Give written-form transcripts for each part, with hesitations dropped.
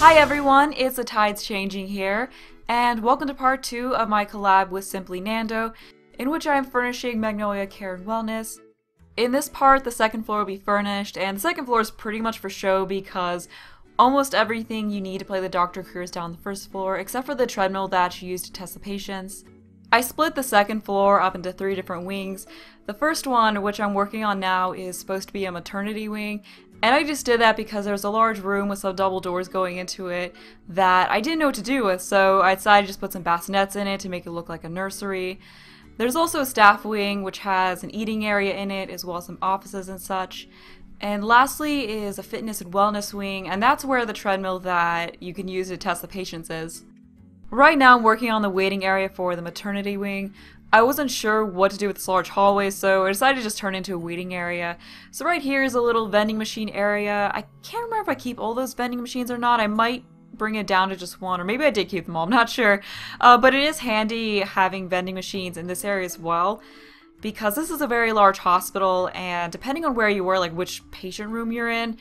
Hi everyone, it's TheTidesChanging here, and welcome to part 2 of my collab with SimplyNando, in which I am furnishing Magnolia Care Wellness. In this part, the second floor will be furnished, and the second floor is pretty much for show because almost everything you need to play the doctor career is down on the first floor, except for the treadmill that you use to test the patients. I split the second floor up into 3 different wings. The first one, which I'm working on now, is supposed to be a maternity wing, and I just did that because there was a large room with some double doors going into it that I didn't know what to do with, so I decided to just put some bassinets in it to make it look like a nursery. There's also a staff wing which has an eating area in it as well as some offices and such. And lastly is a fitness and wellness wing, and that's where the treadmill that you can use to test the patients is. Right now I'm working on the waiting area for the maternity wing. I wasn't sure what to do with this large hallway, so I decided to just turn it into a waiting area. So right here is a little vending machine area. I can't remember if I keep all those vending machines or not. I might bring it down to just one, or maybe I did keep them all, I'm not sure. But it is handy having vending machines in this area as well, because this is a very large hospital, and depending on where you were, like which patient room you're in,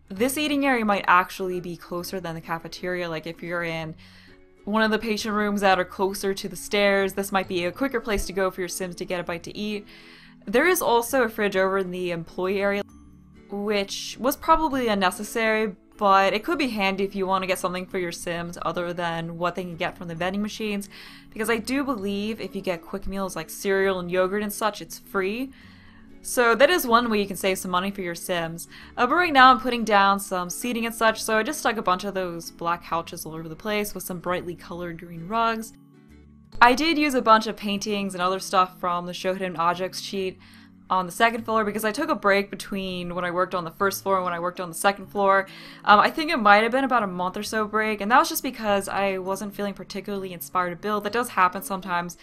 this eating area might actually be closer than the cafeteria. Like if you're in one of the patient rooms that are closer to the stairs, this might be a quicker place to go for your Sims to get a bite to eat. There is also a fridge over in the employee area, which was probably unnecessary, but it could be handy if you want to get something for your Sims other than what they can get from the vending machines, because I do believe if you get quick meals like cereal and yogurt and such, it's free. So that is one way you can save some money for your Sims. But right now I'm putting down some seating and such, so I just stuck a bunch of those black couches all over the place with some brightly colored green rugs. I did use a bunch of paintings and other stuff from the Show Hidden Objects sheet on the second floor because I took a break between when I worked on the first floor and when I worked on the second floor. I think it might have been about a month or so break, and that was just because I wasn't feeling particularly inspired to build. That does happen sometimes.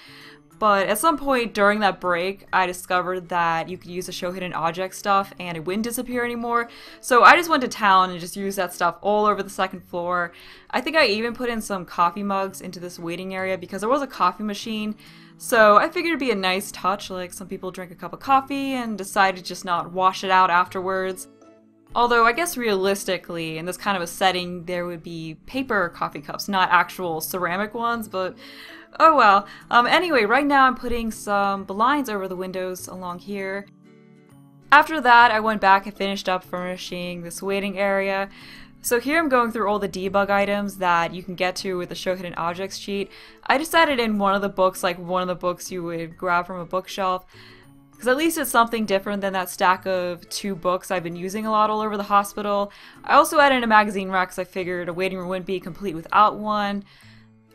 But at some point during that break, I discovered that you could use the Show Hidden Objects stuff and it wouldn't disappear anymore. So I just went to town and just used that stuff all over the second floor. I think I even put in some coffee mugs into this waiting area because there was a coffee machine. So I figured it'd be a nice touch, like some people drink a cup of coffee and decide to just not wash it out afterwards. Although I guess realistically, in this kind of a setting, there would be paper coffee cups, not actual ceramic ones, but oh well. Anyway, right now I'm putting some blinds over the windows along here. After that, I went back and finished up furnishing this waiting area. So here I'm going through all the debug items that you can get to with the Show Hidden Objects sheet. I decided in one of the books, like one of the books you would grab from a bookshelf, because at least it's something different than that stack of 2 books I've been using a lot all over the hospital. I also added in a magazine rack because I figured a waiting room wouldn't be complete without one.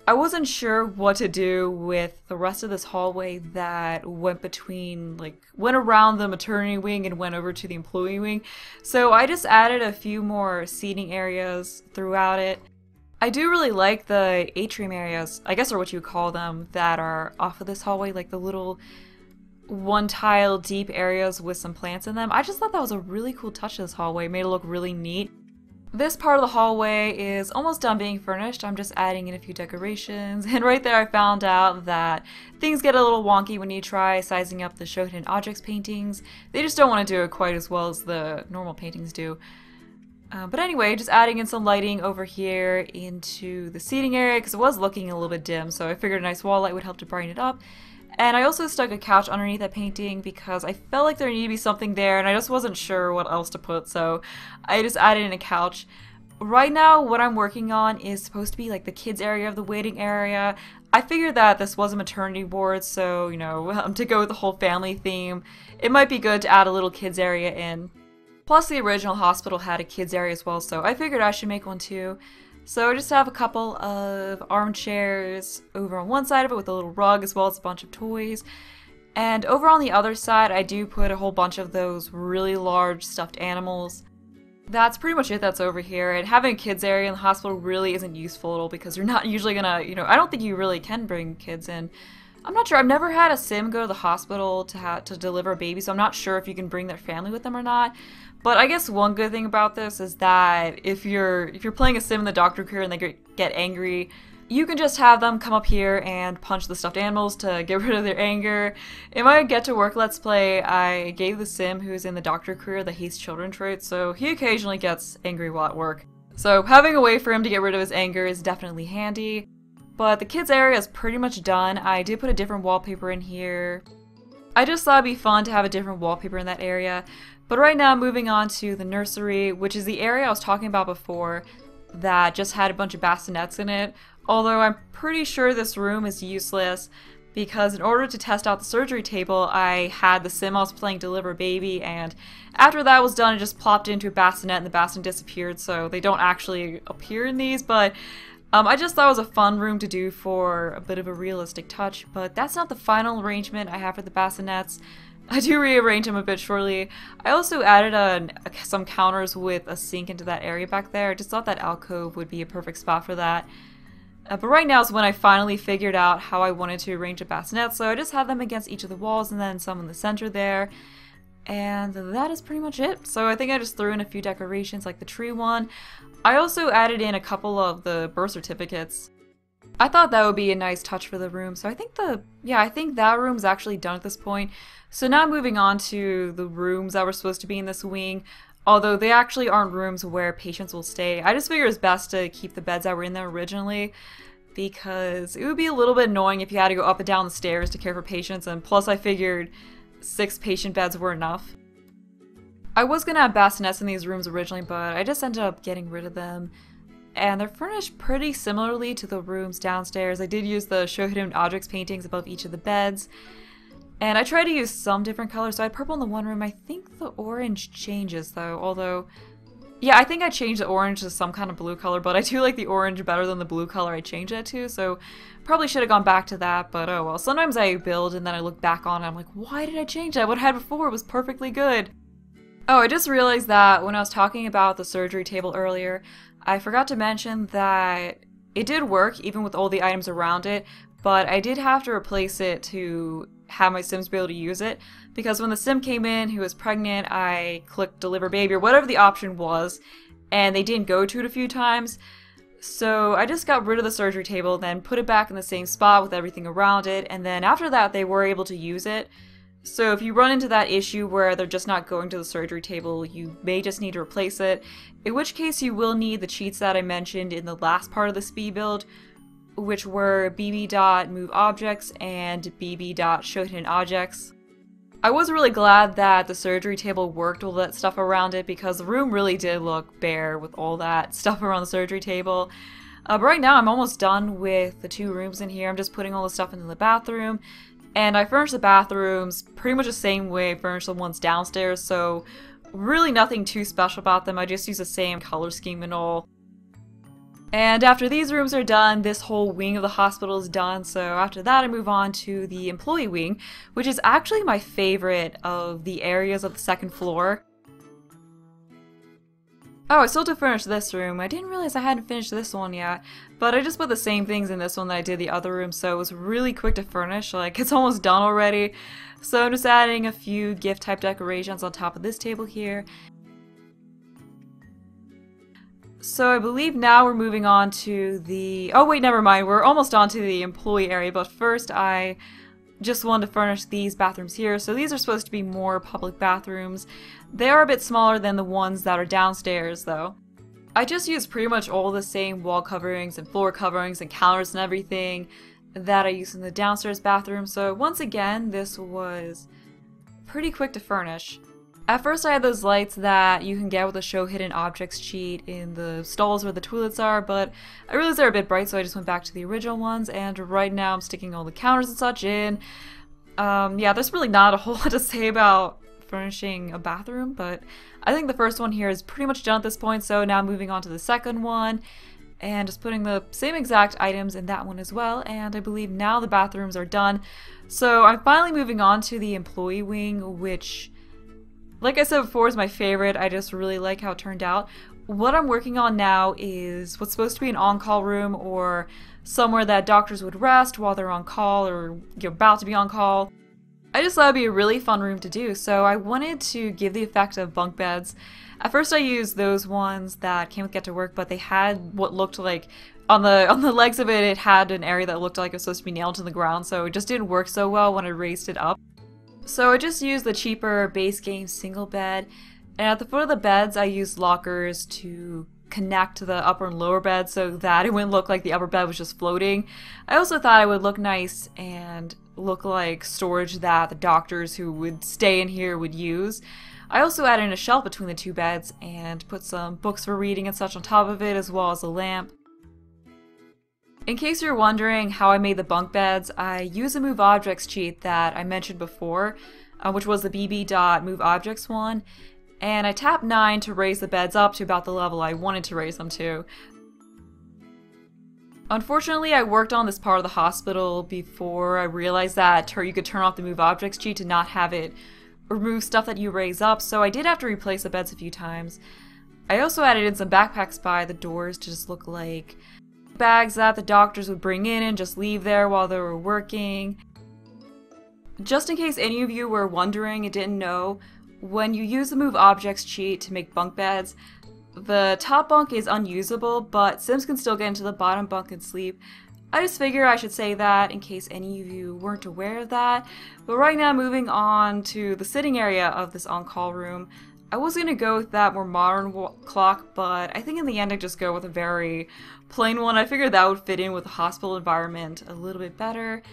I wasn't sure what to do with the rest of this hallway that went between, like, went around the maternity wing and went over to the employee wing. So I just added a few more seating areas throughout it. I do really like the atrium areas, I guess are what you would call them, that are off of this hallway, like the little one tile deep areas with some plants in them. I just thought that was a really cool touch to this hallway. It made it look really neat. This part of the hallway is almost done being furnished. I'm just adding in a few decorations, and right there I found out that things get a little wonky when you try sizing up the Show Hidden Objects paintings. They just don't want to do it quite as well as the normal paintings do. But anyway, just adding in some lighting over here into the seating area because it was looking a little bit dim, so I figured a nice wall light would help to brighten it up. And I also stuck a couch underneath that painting because I felt like there needed to be something there and I just wasn't sure what else to put, so I just added in a couch. Right now, what I'm working on is supposed to be like the kids area of the waiting area. I figured that this was a maternity ward, so, you know, to go with the whole family theme, it might be good to add a little kids area in. Plus, the original hospital had a kids area as well, so I figured I should make one too. So I just have a couple of armchairs over on one side of it with a little rug as well as a bunch of toys. And over on the other side, I do put a whole bunch of those really large stuffed animals. That's pretty much it that's over here, and having a kids area in the hospital really isn't useful at all because you're not usually gonna, you know, I don't think you really can bring kids in. I'm not sure, I've never had a Sim go to the hospital to deliver a baby, so I'm not sure if you can bring their family with them or not. But I guess one good thing about this is that if you're playing a Sim in the doctor career and they get angry, you can just have them come up here and punch the stuffed animals to get rid of their anger. In my Get to Work Let's Play, I gave the Sim who's in the doctor career the hates children trait, so he occasionally gets angry while at work. So having a way for him to get rid of his anger is definitely handy. But the kids area is pretty much done. I did put a different wallpaper in here. I just thought it'd be fun to have a different wallpaper in that area. But right now, moving on to the nursery, which is the area I was talking about before that just had a bunch of bassinets in it. Although I'm pretty sure this room is useless because in order to test out the surgery table, I had the sim I was playing deliver baby, and after that was done, it just plopped into a bassinet and the bassinet disappeared, so they don't actually appear in these, but I just thought it was a fun room to do for a bit of a realistic touch, but that's not the final arrangement I have for the bassinets. I do rearrange them a bit shortly. I also added some counters with a sink into that area back there. I just thought that alcove would be a perfect spot for that. But right now is when I finally figured out how I wanted to arrange a bassinet, so I just had them against each of the walls and then some in the center there. And that is pretty much it. So I think I just threw in a few decorations like the tree one. I also added in a couple of the birth certificates. I thought that would be a nice touch for the room, so I think that room's actually done at this point. So now moving on to the rooms that were supposed to be in this wing. Although they actually aren't rooms where patients will stay. I just figured it's best to keep the beds that were in there originally because it would be a little bit annoying if you had to go up and down the stairs to care for patients, and plus I figured 6 patient beds were enough. I was gonna have bassinets in these rooms originally, but I just ended up getting rid of them. And they're furnished pretty similarly to the rooms downstairs. I did use the show hidden objects paintings above each of the beds. And I tried to use some different colors, so I had purple in the one room. I think the orange changes though, although... Yeah, I think I changed the orange to some kind of blue color, but I do like the orange better than the blue color I changed it to, so probably should have gone back to that, but oh well. Sometimes I build and then I look back on it and I'm like, why did I change that? What I had before was perfectly good. Oh, I just realized that when I was talking about the surgery table earlier, I forgot to mention that it did work even with all the items around it, but I did have to replace it to have my Sims be able to use it, because when the Sim came in who was pregnant, I clicked deliver baby or whatever the option was, and they didn't go to it a few times. So I just got rid of the surgery table, then put it back in the same spot with everything around it, and then after that they were able to use it. So if you run into that issue where they're just not going to the surgery table, you may just need to replace it, in which case you will need the cheats that I mentioned in the last part of the speed build, which were bb.moveObjects and bb.showHiddenObjects. I was really glad that the surgery table worked with all that stuff around it because the room really did look bare with all that stuff around the surgery table. But right now I'm almost done with the 2 rooms in here. I'm just putting all the stuff into the bathroom. And I furnished the bathrooms pretty much the same way I furnished the ones downstairs, so really nothing too special about them. I just use the same color scheme and all. And after these rooms are done, this whole wing of the hospital is done, so after that I move on to the employee wing, which is actually my favorite of the areas of the 2nd floor. Oh, I still have to furnish this room. I didn't realize I hadn't finished this one yet, but I just put the same things in this one that I did the other room, so it was really quick to furnish. Like, it's almost done already. So I'm just adding a few gift type decorations on top of this table here. So I believe now we're moving on to the... Oh wait, never mind. We're almost on to the employee area, but first I just wanted to furnish these bathrooms here. So these are supposed to be more public bathrooms. They are a bit smaller than the ones that are downstairs though. I just used pretty much all the same wall coverings and floor coverings and counters and everything that I used in the downstairs bathroom. So once again, this was pretty quick to furnish. At first I had those lights that you can get with the show hidden objects cheat in the stalls where the toilets are, but I realized they're a bit bright, so I just went back to the original ones, and right now I'm sticking all the counters and such in. Yeah, there's really not a whole lot to say about furnishing a bathroom, but I think the first one here is pretty much done at this point, so now moving on to the second one, and just putting the same exact items in that one as well, and I believe now the bathrooms are done. So I'm finally moving on to the employee wing, which, like I said before, is my favorite. I just really like how it turned out. What I'm working on now is what's supposed to be an on-call room, or somewhere that doctors would rest while they're on call or you're about to be on call. I just thought it'd be a really fun room to do, so I wanted to give the effect of bunk beds. At first I used those ones that came with Get to Work, but they had what looked like, on the legs of it, it had an area that looked like it was supposed to be nailed to the ground, so it just didn't work so well when I raised it up. So I just used the cheaper base game single bed, and at the foot of the beds I used lockers to connect the upper and lower bed so that it wouldn't look like the upper bed was just floating. I also thought it would look nice and look like storage that the doctors who would stay in here would use. I also added in a shelf between the two beds and put some books for reading and such on top of it, as well as a lamp. In case you're wondering how I made the bunk beds, I used a Move Objects cheat that I mentioned before, which was the bb.moveobjects one, and I tapped 9 to raise the beds up to about the level I wanted to raise them to. Unfortunately, I worked on this part of the hospital before I realized that you could turn off the Move Objects cheat to not have it remove stuff that you raise up, so I did have to replace the beds a few times. I also added in some backpacks by the doors to just look like bags that the doctors would bring in and just leave there while they were working. Just in case any of you were wondering and didn't know, when you use the Move Objects cheat to make bunk beds, the top bunk is unusable, but Sims can still get into the bottom bunk and sleep. I just figured I should say that in case any of you weren't aware of that. But right now, moving on to the sitting area of this on-call room, I was going to go with that more modern clock, but I think in the end I just go with a very plain one. I figured that would fit in with the hospital environment a little bit better.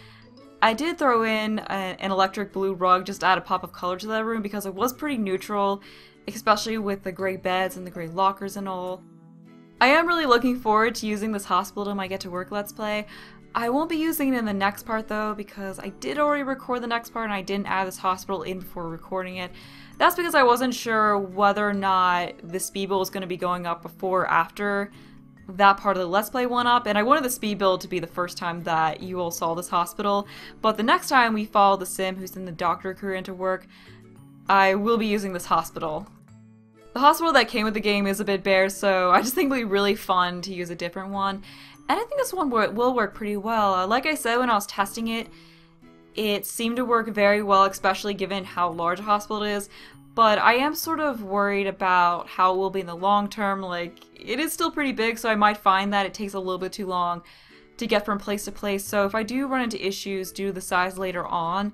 I did throw in an electric blue rug just to add a pop of color to that room because it was pretty neutral, especially with the gray beds and the gray lockers and all. I am really looking forward to using this hospital in my Get to Work Let's Play. I won't be using it in the next part though because I did already record the next part and I didn't add this hospital in before recording it. That's because I wasn't sure whether or not the speed build was going to be going up before or after that part of the Let's Play went up, and I wanted the speed build to be the first time that you all saw this hospital, but the next time we follow the sim who's in the doctor career into work, I will be using this hospital. The hospital that came with the game is a bit bare, so I just think it would be really fun to use a different one, and I think this one will work pretty well. Like I said when I was testing it, it seemed to work very well, especially given how large a hospital it is, but I am sort of worried about how it will be in the long term. Like, it is still pretty big, so I might find that it takes a little bit too long to get from place to place, so if I do run into issues due to the size later on,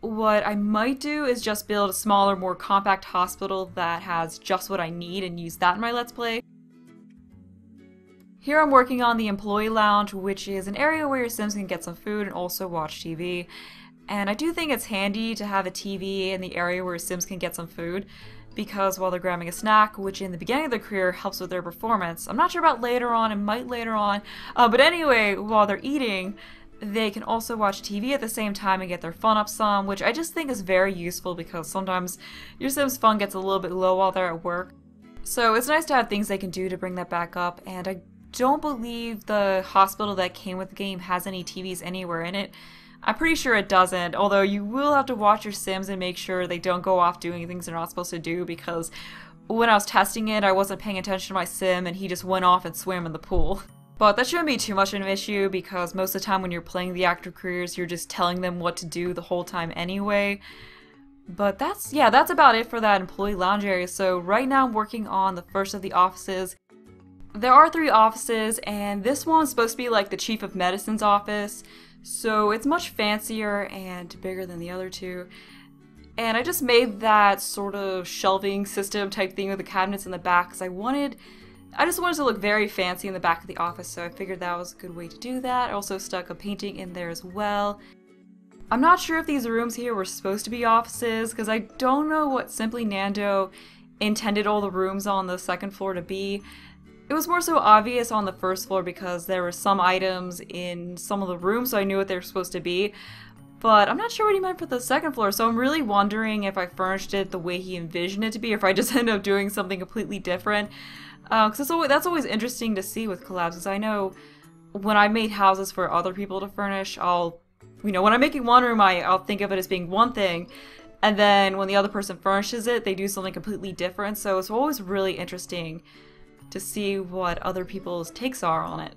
what I might do is just build a smaller, more compact hospital that has just what I need and use that in my Let's Play. Here I'm working on the employee lounge, which is an area where your Sims can get some food and also watch TV. And I do think it's handy to have a TV in the area where Sims can get some food, because while they're grabbing a snack, which in the beginning of their career helps with their performance, I'm not sure about later on, it might later on, but anyway, while they're eating, they can also watch TV at the same time and get their fun up some, which I just think is very useful because sometimes your Sims' fun gets a little bit low while they're at work. So it's nice to have things they can do to bring that back up, and I don't believe the hospital that came with the game has any TVs anywhere in it. I'm pretty sure it doesn't, although you will have to watch your Sims and make sure they don't go off doing things they're not supposed to do, because when I was testing it, I wasn't paying attention to my Sim and he just went off and swam in the pool. But that shouldn't be too much of an issue because most of the time when you're playing the active careers, you're just telling them what to do the whole time anyway. But that's about it for that employee lounge area. So right now I'm working on the first of the offices. There are 3 offices, and this one's supposed to be like the chief of medicine's office, so it's much fancier and bigger than the other 2. And I just made that sort of shelving system type thing with the cabinets in the back because I just wanted to look very fancy in the back of the office, so I figured that was a good way to do that. I also stuck a painting in there as well. I'm not sure if these rooms here were supposed to be offices because I don't know what SimplyNando intended all the rooms on the second floor to be. It was more so obvious on the first floor because there were some items in some of the rooms, so I knew what they were supposed to be. But I'm not sure what he meant for the second floor, so I'm really wondering if I furnished it the way he envisioned it to be, or if I just end up doing something completely different. Because that's always interesting to see with collabs, because I know when I made houses for other people to furnish, when I'm making one room, I'll think of it as being one thing, and then when the other person furnishes it, they do something completely different, so it's always really interesting to see what other people's takes are on it.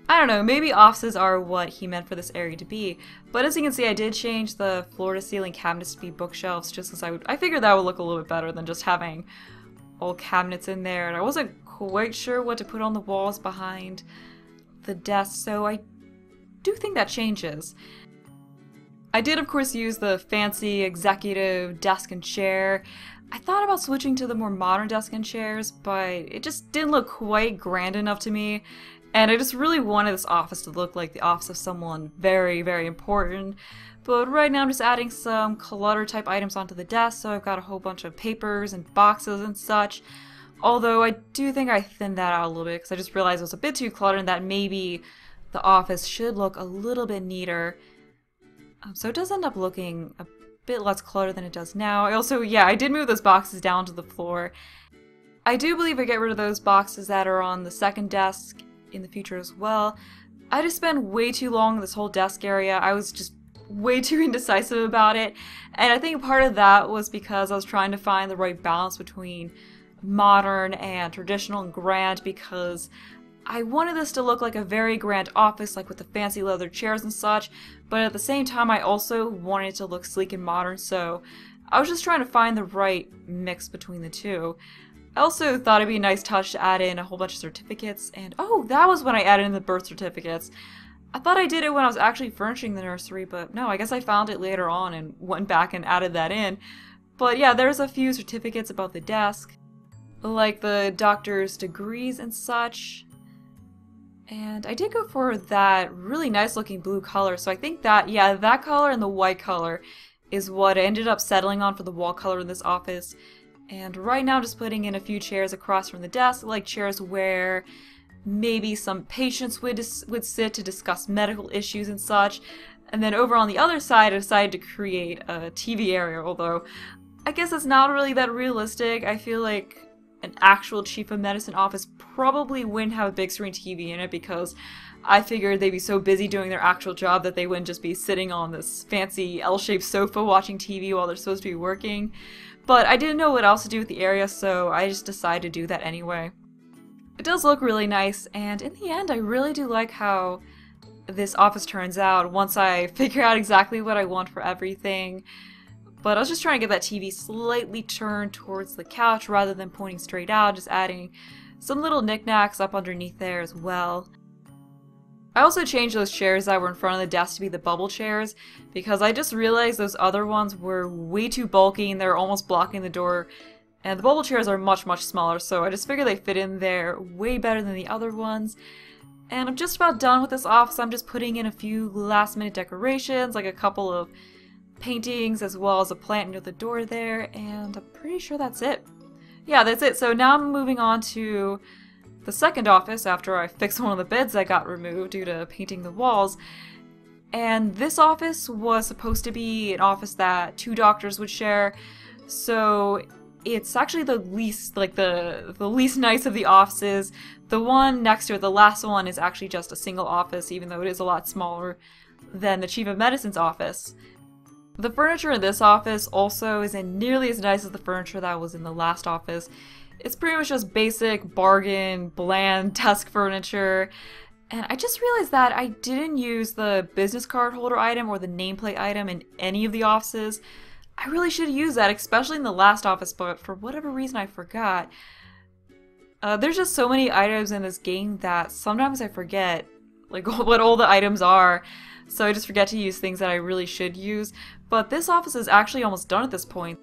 I don't know, maybe offices are what he meant for this area to be, but as you can see I did change the floor-to-ceiling cabinets to be bookshelves just because I figured that would look a little bit better than just having all cabinets in there, and I wasn't quite sure what to put on the walls behind the desk, so I do think that changes. I did of course use the fancy executive desk and chair. I thought about switching to the more modern desk and chairs, but it just didn't look quite grand enough to me. And I just really wanted this office to look like the office of someone very, very important. But right now I'm just adding some clutter type items onto the desk, so I've got a whole bunch of papers and boxes and such. Although I do think I thinned that out a little bit because I just realized it was a bit too cluttered and that maybe the office should look a little bit neater. So it does end up looking a bit less cluttered than it does now. I did move those boxes down to the floor. I do believe I get rid of those boxes that are on the second desk in the future as well. I just spent way too long in this whole desk area. I was just way too indecisive about it, and I think part of that was because I was trying to find the right balance between modern and traditional and grand, because I wanted this to look like a very grand office, like with the fancy leather chairs and such, but at the same time I also wanted it to look sleek and modern, so I was just trying to find the right mix between the two. I also thought it'd be a nice touch to add in a whole bunch of certificates, and oh, that was when I added in the birth certificates. I thought I did it when I was actually furnishing the nursery, but no, I guess I found it later on and went back and added that in. But yeah, there's a few certificates about the desk, like the doctor's degrees and such. And I did go for that really nice looking blue color, so I think that, yeah, that color and the white color is what I ended up settling on for the wall color in this office. And right now I'm just putting in a few chairs across from the desk, like chairs where maybe some patients would sit to discuss medical issues and such. And then over on the other side I decided to create a TV area, although I guess it's not really that realistic. I feel like an actual chief of medicine office probably wouldn't have a big screen TV in it, because I figured they'd be so busy doing their actual job that they wouldn't just be sitting on this fancy L-shaped sofa watching TV while they're supposed to be working. But I didn't know what else to do with the area, so I just decided to do that anyway. It does look really nice, and in the end I really do like how this office turns out once I figure out exactly what I want for everything. But I was just trying to get that TV slightly turned towards the couch rather than pointing straight out, just adding some little knickknacks up underneath there as well. I also changed those chairs that were in front of the desk to be the bubble chairs, because I just realized those other ones were way too bulky and they were almost blocking the door. And the bubble chairs are much, much smaller, so I just figured they fit in there way better than the other ones. And I'm just about done with this office. I'm just putting in a few last minute decorations, like a couple of paintings as well as a plant near the door there, and I'm pretty sure that's it. Yeah, that's it. So now I'm moving on to the second office after I fixed one of the beds that got removed due to painting the walls. And this office was supposed to be an office that 2 doctors would share, so it's actually the least, like the least nice of the offices. The one next to it, the last one, is actually just a single office, even though it is a lot smaller than the chief of medicine's office. The furniture in this office also isn't nearly as nice as the furniture that was in the last office. It's pretty much just basic, bargain, bland desk furniture. And I just realized that I didn't use the business card holder item or the nameplate item in any of the offices. I really should use that, especially in the last office, but for whatever reason I forgot. There's just so many items in this game that sometimes I forget like what all the items are, so I just forget to use things that I really should use. But this office is actually almost done at this point.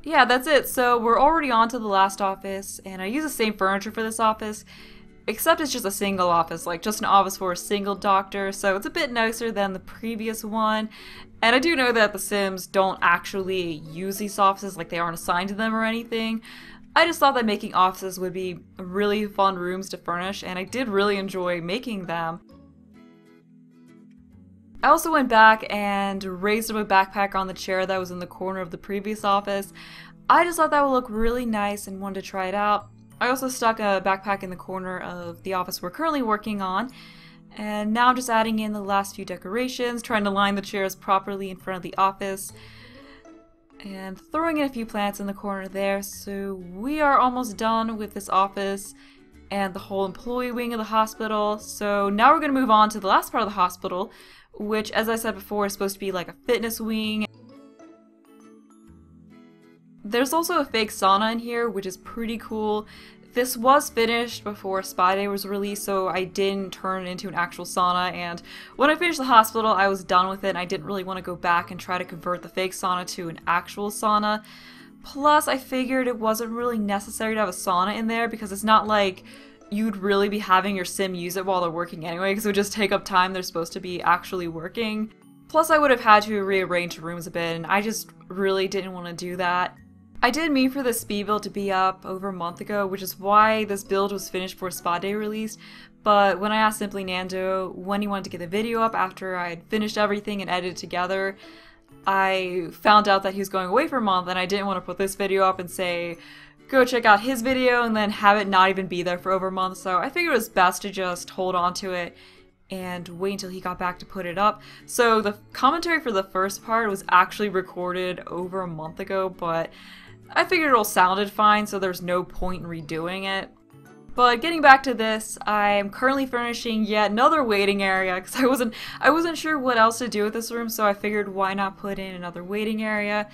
Yeah, that's it. So we're already on to the last office, and I use the same furniture for this office, except it's just a single office, like just an office for a single doctor, so it's a bit nicer than the previous one. And I do know that the Sims don't actually use these offices, like they aren't assigned to them or anything. I just thought that making offices would be really fun rooms to furnish, and I did really enjoy making them. I also went back and raised up a backpack on the chair that was in the corner of the previous office. I just thought that would look really nice and wanted to try it out. I also stuck a backpack in the corner of the office we're currently working on, and now I'm just adding in the last few decorations, trying to line the chairs properly in front of the office, and throwing in a few plants in the corner there. So we are almost done with this office and the whole employee wing of the hospital. So now we're going to move on to the last part of the hospital, which, as I said before, is supposed to be like a fitness wing. There's also a fake sauna in here, which is pretty cool. This was finished before Spa Day was released, so I didn't turn it into an actual sauna, and when I finished the hospital, I was done with it, and I didn't really want to go back and try to convert the fake sauna to an actual sauna. Plus, I figured it wasn't really necessary to have a sauna in there, because it's not like you'd really be having your sim use it while they're working anyway, because it would just take up time they're supposed to be actually working. Plus, I would have had to rearrange the rooms a bit, and I just really didn't want to do that. I did mean for this speed build to be up over a month ago, which is why this build was finished for Spa Day release, but when I asked SimplyNando when he wanted to get the video up after I had finished everything and edited together, I found out that he was going away for a month, and I didn't want to put this video up and say, go check out his video, and then have it not even be there for over a month, so I figured it was best to just hold on to it and wait until he got back to put it up. So the commentary for the first part was actually recorded over a month ago, but I figured it all sounded fine, so there's no point in redoing it. But getting back to this, I am currently furnishing yet another waiting area because I wasn't sure what else to do with this room, so I figured why not put in another waiting area.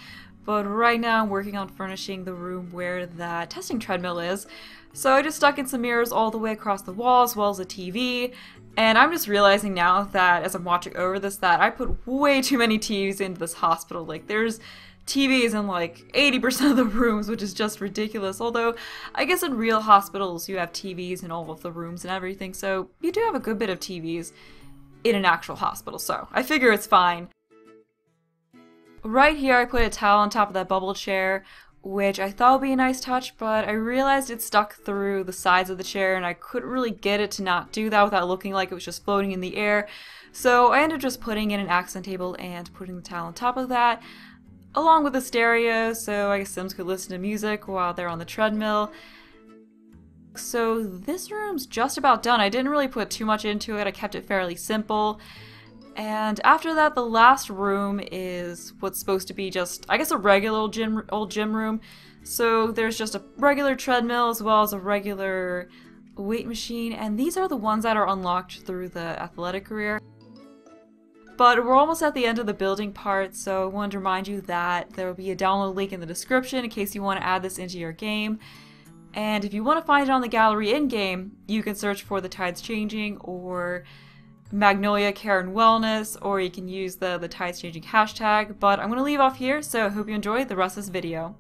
But right now I'm working on furnishing the room where the testing treadmill is. So I just stuck in some mirrors all the way across the wall as well as a TV. And I'm just realizing now that as I'm watching over this that I put way too many TVs into this hospital. Like there's TVs in like 80% of the rooms, which is just ridiculous. Although I guess in real hospitals you have TVs in all of the rooms and everything. So you do have a good bit of TVs in an actual hospital. So I figure it's fine. Right here I put a towel on top of that bubble chair, which I thought would be a nice touch, but I realized it stuck through the sides of the chair and I couldn't really get it to not do that without looking like it was just floating in the air. So I ended up just putting in an accent table and putting the towel on top of that, along with a stereo, so I guess Sims could listen to music while they're on the treadmill. So this room's just about done. I didn't really put too much into it, I kept it fairly simple. And after that, the last room is what's supposed to be just, I guess, a regular old gym room. So there's just a regular treadmill as well as a regular weight machine, and these are the ones that are unlocked through the athletic career. But we're almost at the end of the building part, so I wanted to remind you that there will be a download link in the description in case you want to add this into your game. And if you want to find it on the gallery in-game, you can search for TheTidesChanging or Magnolia Care Wellness, or you can use the TidesChanging hashtag, but I'm going to leave off here, so I hope you enjoyed the rest of this video.